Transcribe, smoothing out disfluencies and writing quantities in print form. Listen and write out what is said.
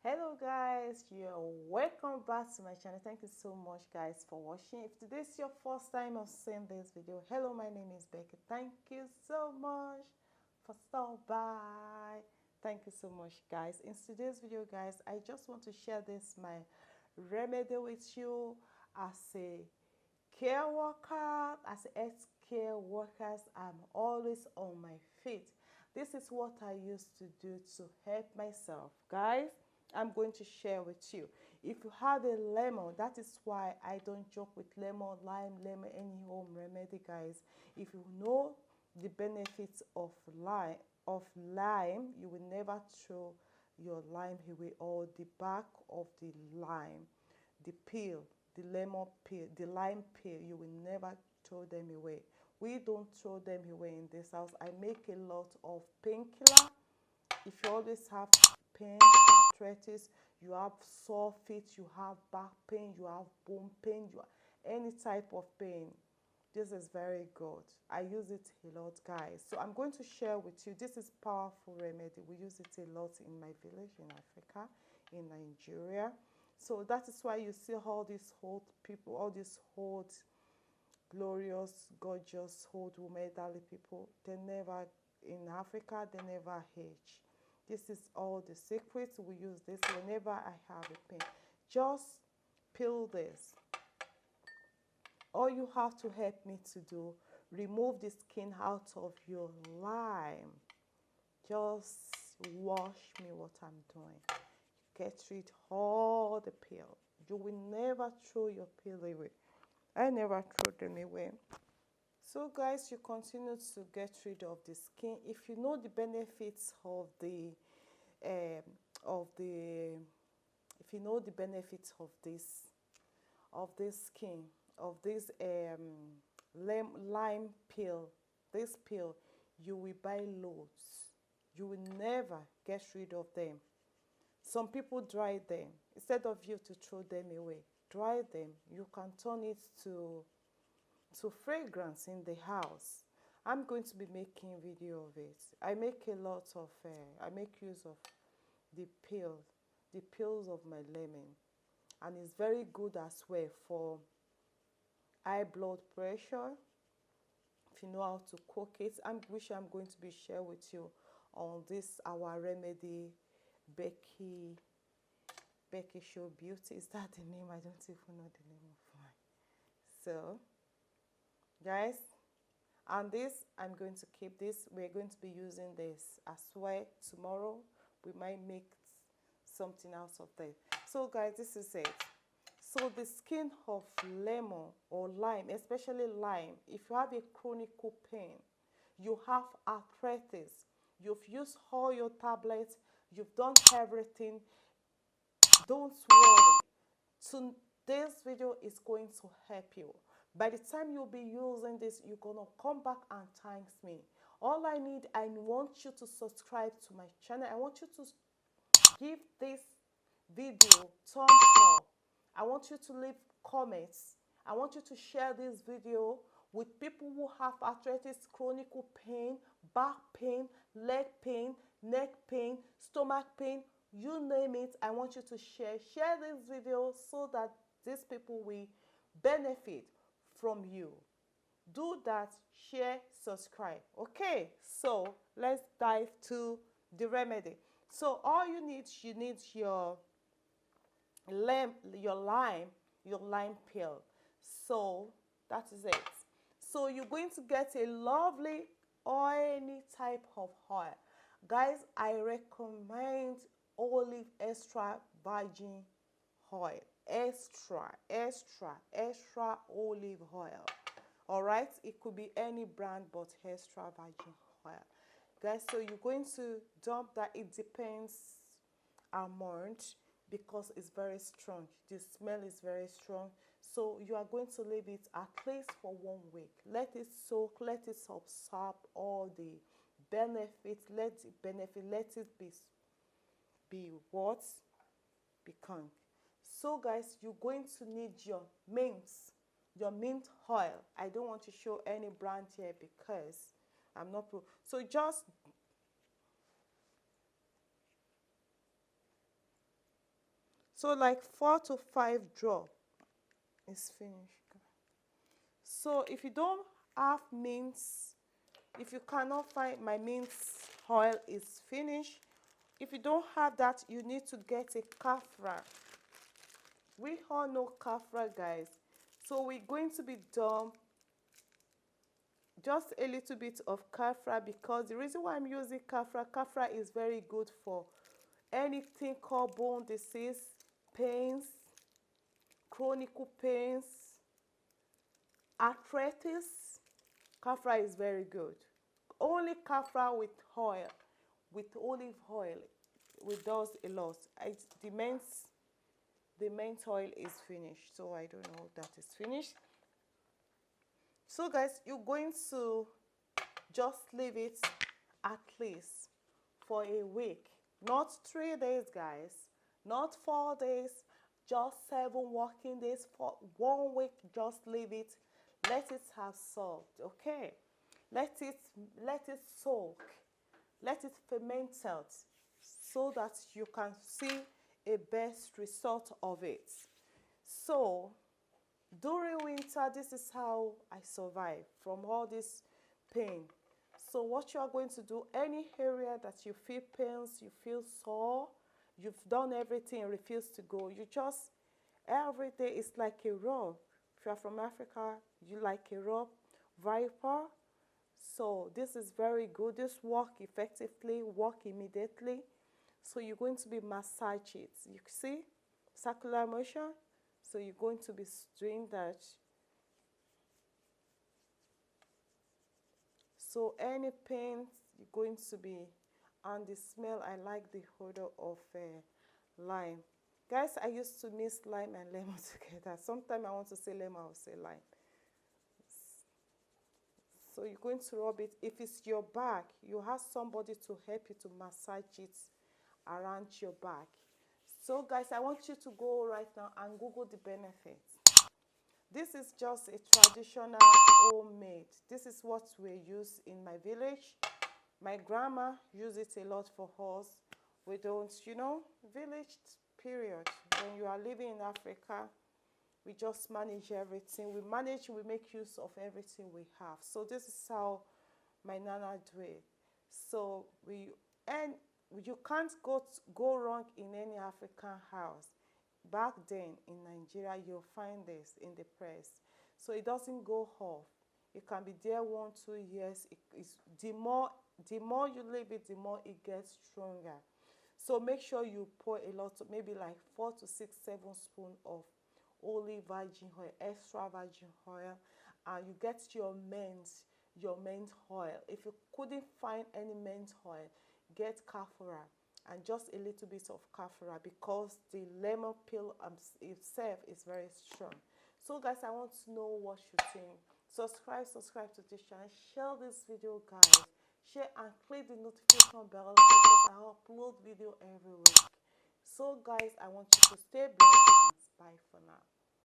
Hello guys, you're welcome back to my channel. Thank you so much guys for watching. If today is your first time of seeing this video, hello, my name is Becky. Thank you so much for stopping by. Thank you so much guys. In today's video guys, I just want to share this my remedy with you as a care worker, as a health care workers. I'm always on my feet. This is what I used to do to help myself guys. I'm going to share with you. If you have a lemon, that is why I don't joke with lemon, lime, lemon, any home remedy guys. If you know the benefits of lime, you will never throw your lime away, or the back of the lime, the peel, the lemon peel, the lime peel, you will never throw them away. We don't throw them away in this house. I make a lot of painkiller. If you always have pain, arthritis, you have sore feet, you have back pain, you have bone pain, you have any type of pain, this is very good. I use it a lot guys. So I'm going to share with you. This is powerful remedy. We use it a lot in my village in Africa, in Nigeria. So that is why you see all these old people, all these old glorious, gorgeous, old women, elderly people, they never, in Africa, they never age. This is all the secrets. We use this whenever I have a pain. Just peel this. All you have to help me to do, remove the skin out of your lime. Just watch me what I'm doing. Get rid all the peel. You will never throw your peel away. I never throw them away. So guys, you continue to get rid of the skin. If you know the benefits um, of the if you know the benefits of this skin, of this lime peel, this peel, you will buy loads. You will never get rid of them. Some people dry them. Instead of you to throw them away, dry them. You can turn it to fragrance in the house. I'm going to be making video of it. I make a lot of I make use of the peels of my lemon, and it's very good as well for high blood pressure. If you know how to cook it, I'm going to be share with you on this our remedy, Becky Show Beauty. Is that the name? I don't even know the name of mine. So guys, and this, I'm going to keep this. We're going to be using this as well tomorrow. We might make something out of that. So guys, this is it. So the skin of lemon or lime, especially lime, if you have a chronic pain, you have arthritis, you've used all your tablets, you've done everything, don't worry. Today's video is going to help you. By the time you'll be using this, you're gonna come back and thank me. All I want you to subscribe to my channel. I want you to give this video thumbs up. I want you to leave comments. I want you to share this video with people who have arthritis, chronic pain, back pain, leg pain, neck pain, stomach pain, you name it. I want you to share this video so that these people will benefit from you. Do that, share, subscribe. Okay, so let's dive to the remedy. So all you need your lime peel. So that is it. So you're going to get a lovely oily type of oil. Guys, I recommend olive extra virgin oil. Extra olive oil. All right, it could be any brand, but extra virgin oil guys. So you're going to dump that. It depends amount, because it's very strong. The smell is very strong. So you are going to leave it at least for 1 week. Let it soak, let it absorb all the benefits. Let it be what? Become. So guys, you're going to need your mint oil. I don't want to show any brand here because I'm not pro. So just So like 4 to 5 drops is finished. So if you don't have mint, if you cannot find, my mint oil is finished. If you don't have that, you need to get a kafra. We all know kafra, guys. So we're going to be done just a little bit of kafra, because the reason why I'm using kafra is very good for anything called bone disease, pains, chronic pains, arthritis. Kafra is very good. Only kafra with oil, with olive oil, with does a lot. The mint oil is finished, so I don't know that is finished. So guys, you're going to just leave it at least for a week, not 3 days, guys, not 4 days, just 7 working days. For 1 week, just leave it, let it have salt. Okay, let it soak, let it ferment out, so that you can see a best result of it. So during winter, this is how I survive from all this pain. So what you are going to do, any area that you feel pains, you feel sore, you've done everything, refuse to go, you just, every day is like a rub. If you are from Africa, you like a rub, viper. So this is very good. This work effectively, work immediately. So you're going to be massage it. You see, circular motion. So you're going to be doing that. So any pain, you're going to be, and the smell, I like the odor of lime. Guys, I used to mix lime and lemon together. Sometimes I want to say lemon, I'll say lime. So you're going to rub it. If it's your back, you have somebody to help you to massage it around your back. So guys, I want you to go right now and Google the benefits. This is just a traditional homemade. This is what we use in my village. My grandma used it a lot for us. We don't, village period. When you are living in Africa, we just manage everything. We make use of everything we have. So this is how my nana do it. So you can't go wrong in any African house. Back then in Nigeria, you'll find this in the press. So it doesn't go off. It can be there 1-2 years. The more you leave it, the more it gets stronger. So make sure you pour a lot, maybe like 4 to 6, 7 spoons of olive virgin oil, extra virgin oil, and you get your mint oil. If you couldn't find any mint oil, get kafra and just a little bit of kafra, because the lemon peel itself is very strong. So guys, I want to know what you think. Subscribe to this channel, share this video, guys, share and click the notification bell, because I upload video every week. So guys, I want you to stay blessed and bye for now.